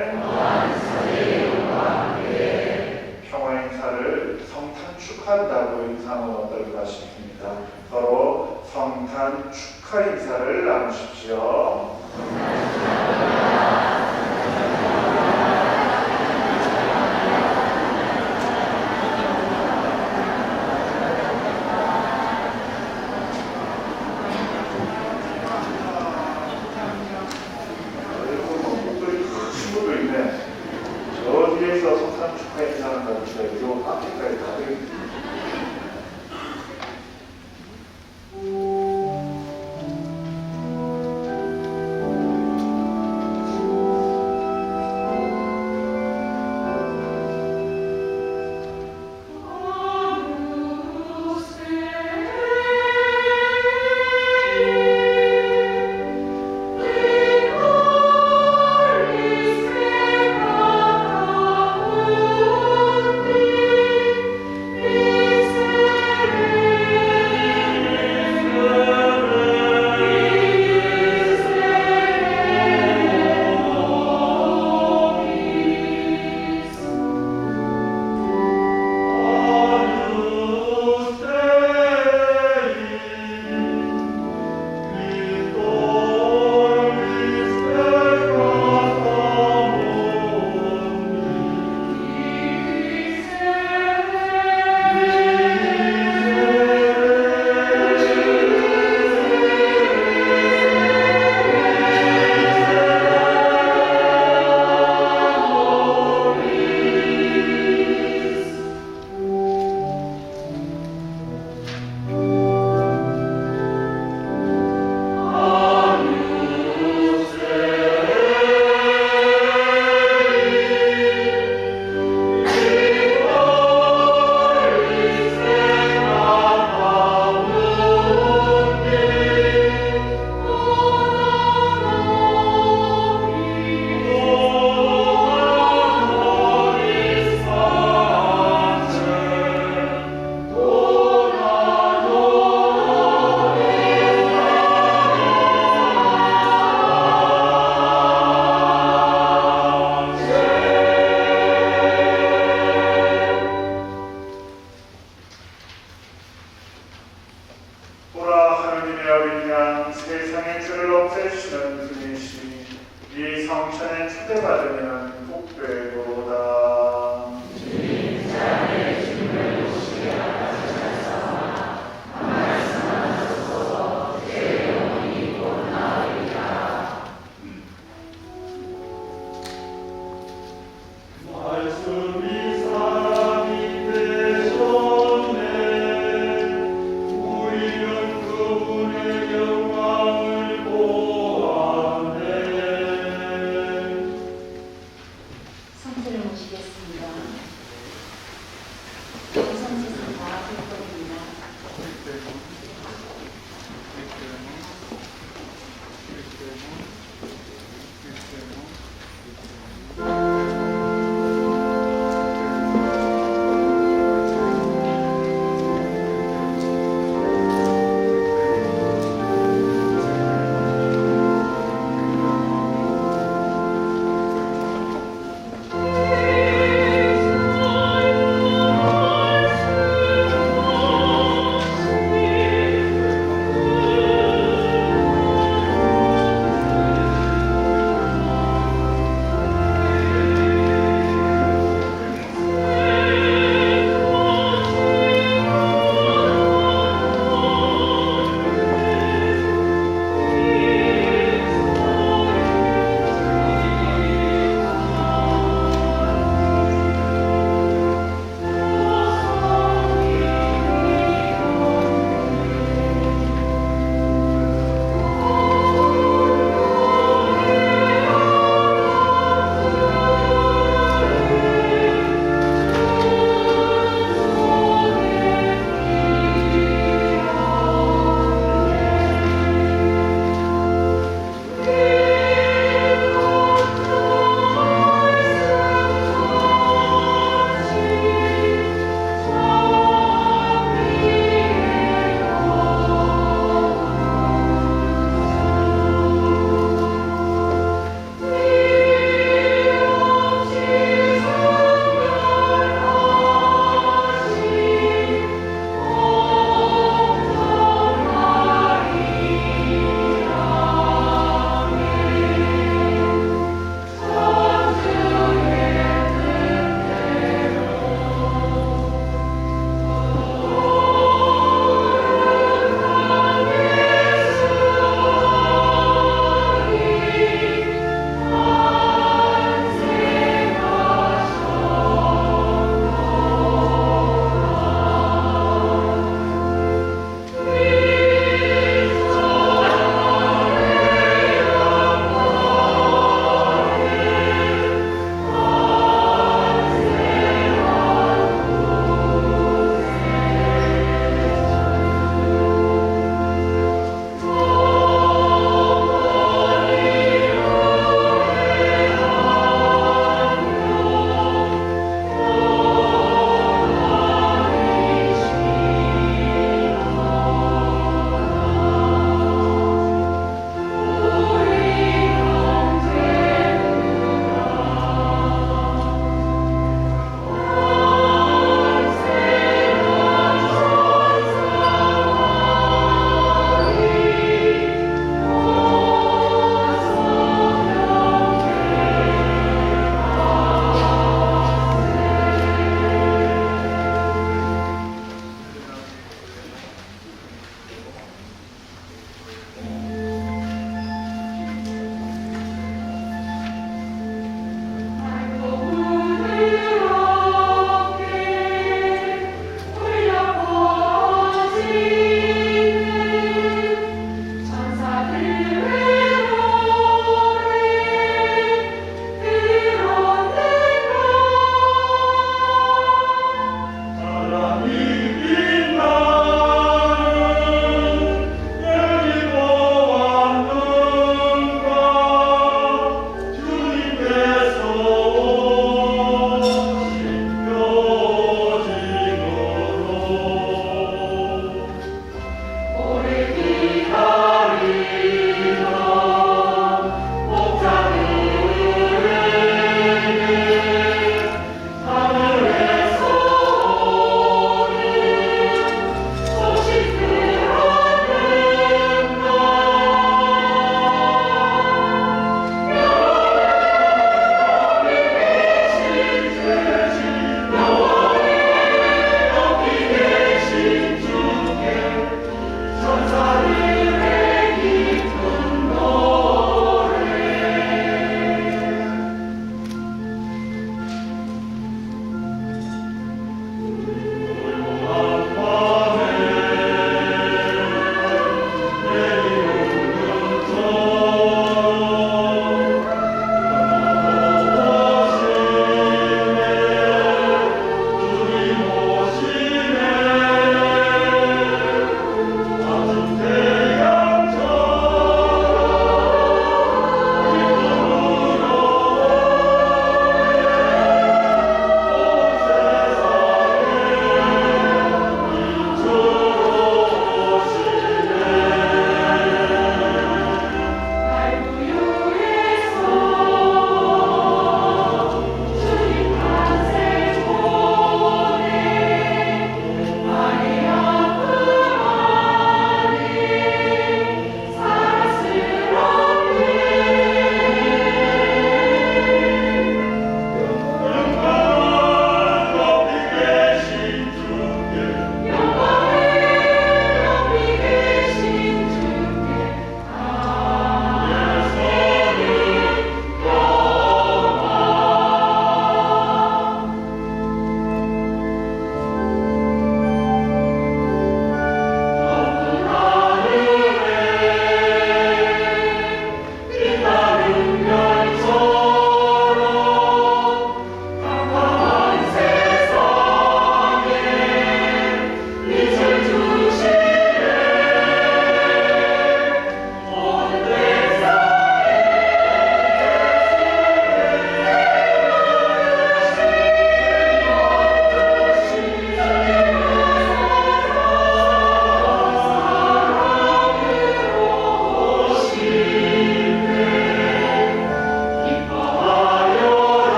평화 인사를 성탄 축하한다고 인상을 어떨까 싶습니다. 서로 성탄 축하 인사를 나누십시오. 목소리 큰 친구도 있네. 저 뒤에서 성탄 축하 인사하는 거 보니까 요 앞에까지 다 되겠네.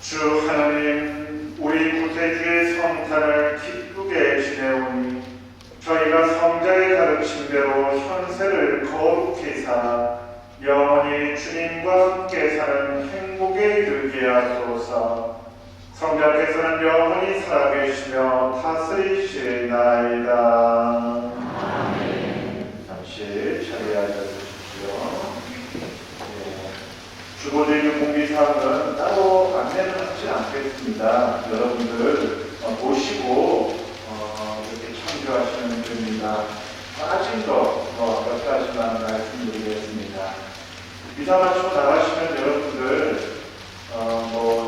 주 하나님, 우리 구세주의 성탄을 기쁘게 지내오니 저희가 성자의 가르침대로 현세를 거룩히 살아 영원히 주님과 함께 사는 행복에 이르게 하소서. 성자께서는 영원히 살아계시며 다스리시나이다. 잠시 자리에 앉아주십시오. 주보적인 공비사항은 따로 안내는 하지 않겠습니다. 여러분들 보시고 이렇게 참조하시면 됩니다. 빠진 거 몇 가지만 말씀드리겠습니다. 미사 마치고 나가시면 여러분들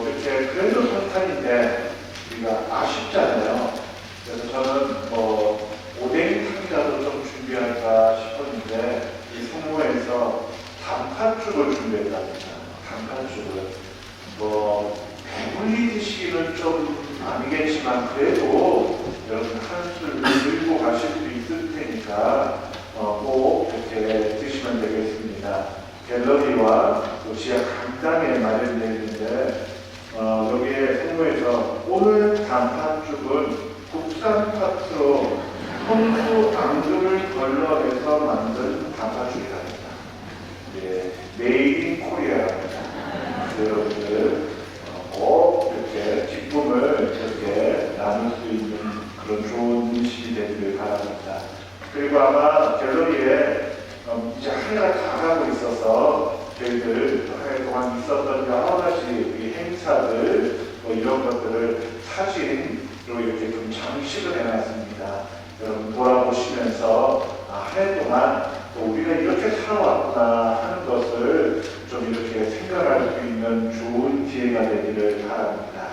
이렇게 그래도 성탄인데 우리가 아쉽잖아요. 그래서 저는 오뎅탕이라도 좀 준비할까 싶었는데 이 성모에서 단팥죽을 준비했답니다. 단팥죽을 배불리 드시기는 좀 아니겠지만 그래도 여러분 한술 들고 가실 수 있을 테니까 꼭 이렇게 드시면 되겠습니다. 갤러리와 또 지하 강당에 마련되어 있는데 여기에 성모에서 오늘 단팥죽은 국산 팥으로 홍수 앙금을 걸러내서 만든 단팥죽이랍니다. 메이드 인 코리아랍니다. 여러분들 꼭 이렇게 기쁨을 이렇게 나눌 수 있는 그런 좋은 음식이 되기를 바랍니다. 그리고 아마 갤러리에 이제 한 해가 다 가고 있어서 저희들 한 해 동안 있었던 여러 가지 행사들 이런 것들을 사진으로 이렇게 좀 장식을 해놨습니다. 여러분 돌아보시면서 한 해 동안 또 우리가 이렇게 살아왔구나 하는 것을 좀 이렇게 생각할 수 있는 좋은 기회가 되기를 바랍니다.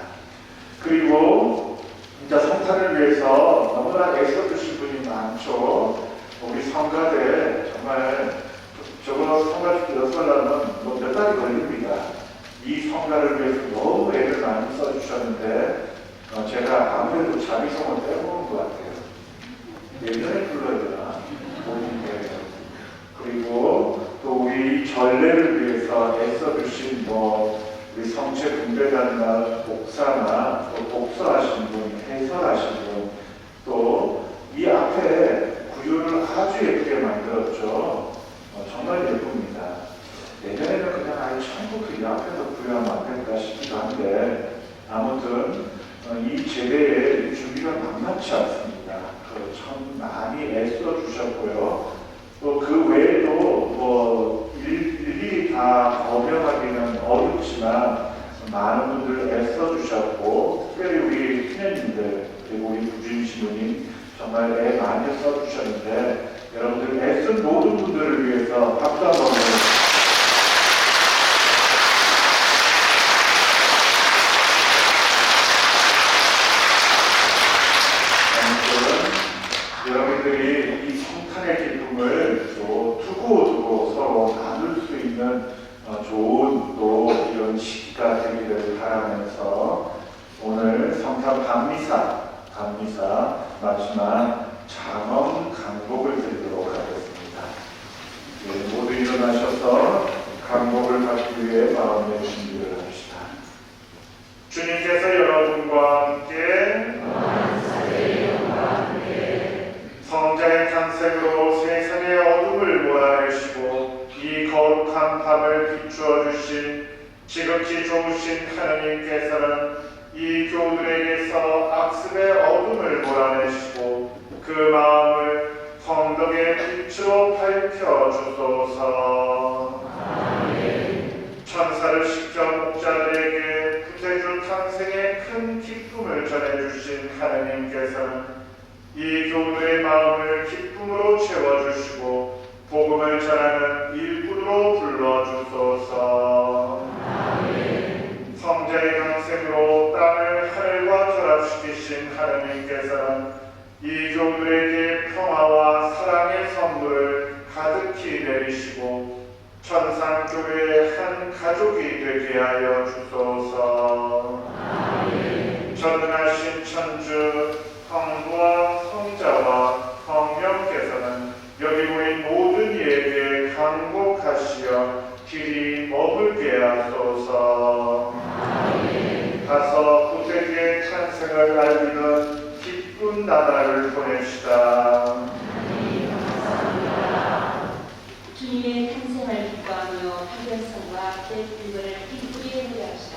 그리고 진짜 성탄을 위해서 너무나 애써주신 분이 많죠. 우리 성가대 정말 저거 성가 연설하면 몇 달이 걸립니다. 이 성가를 위해서 너무 애를 많이 써주셨는데 제가 아무래도 자비성을 빼먹은 것 같아요. 예전에 불러야 되나? 그리고 또 우리 전례를 위해서 애써주신 우리 성체 분배단이나 목사나 또 독서하신 분, 해설하신 분, 또 이 앞에 구유를 아주 예쁘게 만들었죠. 정말 예쁩니다. 예전에는 그냥 아예 처음부터 이 앞에서 구유하면 안 될까 싶기도 한데 아무튼 이 제대에 준비가 만만치 않습니다. 참 많이 애써 주셨고요. 또 그 외에도 일일이 다 범용하기는 어렵지만 많은 분들 애써 주셨고 특별히 우리 수녀님들 그리고 우리 부주임 신부님 정말 애 많이 써 주셨는데 여러분들 애쓴 모든 분들을 위해서 박수 한번 드립니다. 여러분들이 이 성탄의 기쁨을 또 두고두고 서로 나눌 수 있는 좋은 또 이런 시기가 되기를 바라면서 오늘 성탄 밤미사 마지막 장엄 강곡을 드리도록 하겠습니다. 모두 일어나셔서 강곡을 받기 위해 마음의 준비를 합시다. 주님께서 여러분과 함께 성자의 탄생으로 세상의 어둠을 몰아내시고 이 거룩한 밤을 비추어 주신 지극히 좋으신 하나님께서는 이 교우들에게서 악습의 어둠을 몰아내시고 그 마음을 성덕의 빛으로 밝혀 주소서. 천사를 시켜 목자들에게 구세주 탄생의 큰 기쁨을 전해주신 하나님께서는 이 교우들의 마음을 기쁨으로 채워주시고 복음을 전하는 일꾼으로 불러주소서. 성자의 탄생으로 땅을 하늘과 결합시키신 하나님께서는 이 교우들에게 평화와 사랑의 선물을 가득히 내리시고 천상교회의 한 가족이 되게 하여 주소서. 전능하신 천주 성부와 성자와 성령께서는 여기 모인 모든 이에게 강복하시어 길이 머물게 하소서. 보냅시다. 주님의 탄생을 기뻐하며 파견성과 대불을 기쁘게 노래합시다.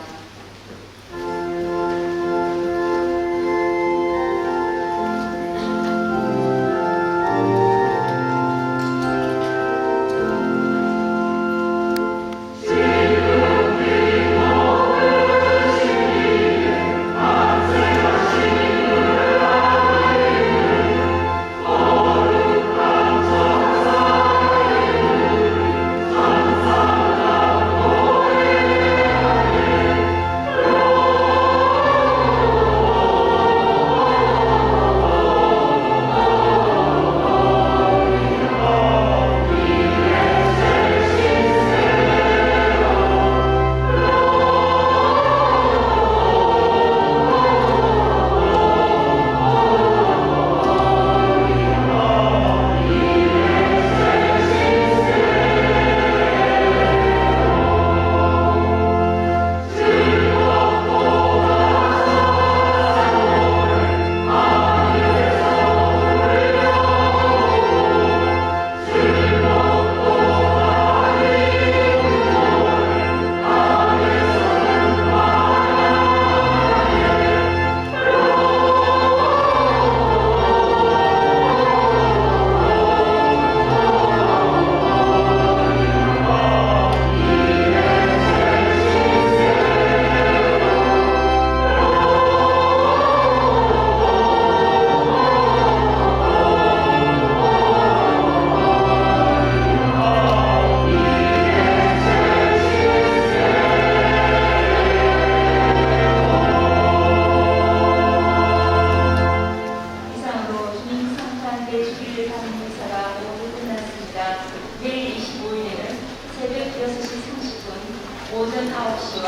오전 9시와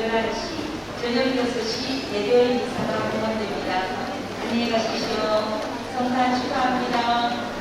11시, 저녁 6시 예배의 미사가 공헌됩니다. 안녕히 가십시오. 성탄 축하합니다.